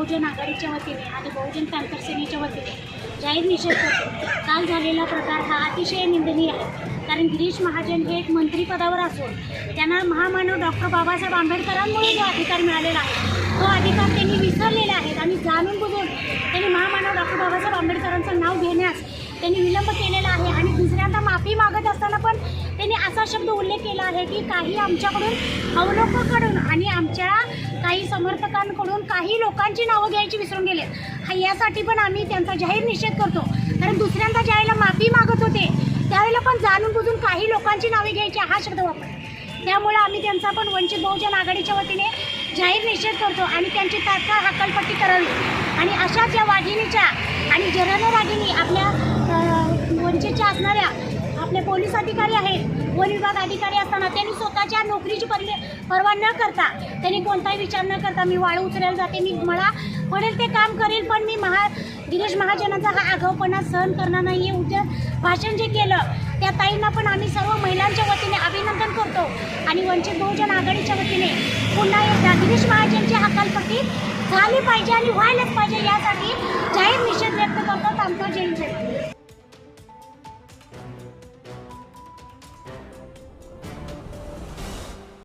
बहुजन आघाडीच्या वतीने आणि बहुजन पॅंथर सेनेच्या वतीने जाहीर निषेध करतो। काल झालेला प्रकार हा अतिशय निंदनीय आहे, कारण गिरीश महाजन हे एक मंत्रिपदावर असून त्यांना महामानव डॉक्टर बाबासाहेब आंबेडकरांमुळे जो अधिकार मिळालेला आहे तो अधिकार त्यांनी विसरलेला आहे आणि जाणून बुजून त्यांनी महामानव डॉक्टर बाबासाहेब आंबेडकरांचं नाव घेण्यास त्यांनी विलंब केलेला आहे। आणि दुसऱ्यांदा माफी मागत असताना पण त्यांनी असा शब्द उल्लेख केला आहे की काही आमच्याकडून अवलोककांकडून आणि आमच्या काही समर्थकांकडून काही लोकांची नावं घ्यायची विसरून गेले। यासाठी पण आम्ही त्यांचा जाहीर निषेध करतो, कारण दुसऱ्यांदा ज्यावेळेला माफी मागत होते त्यावेळेला पण जाणून बुजून काही लोकांची नावे घ्यायची हा शब्द वापरला। त्यामुळे आम्ही त्यांचा पण वंचित बहुजन आघाडीच्या वतीने जाहीर निषेध करतो आणि त्यांची तात्काळ हकालपट्टी करावी। आणि अशा ज्या वाघिणीच्या आणि रणरागिणी आपल्या वंचितच्या असणाऱ्या आपले पोलीस अधिकारी आहेत, वन विभाग अधिकारी असताना त्यांनी स्वतःच्या नोकरीची पर्वा न करता त्यांनी कोणताही विचार न करता मी वाळू उचलायला जाते, मी मला पडेल ते काम करेल, पण मी गिरीश महाजनांचा हा आगाऊपणा सहन करणार नाही हे उद्या भाषण जे केलं त्या ताईंना पण आम्ही सर्व महिलांच्या वतीने अभिनंदन करतो। आणि वंचित बहुजन आघाडीच्या वतीने पुन्हा एकदा गिरीश महाजनची हकालपट्टी झाली पाहिजे आणि व्हायलाच पाहिजे यासाठी जाहीर निषेध व्यक्त करतो। आमचा जय जय।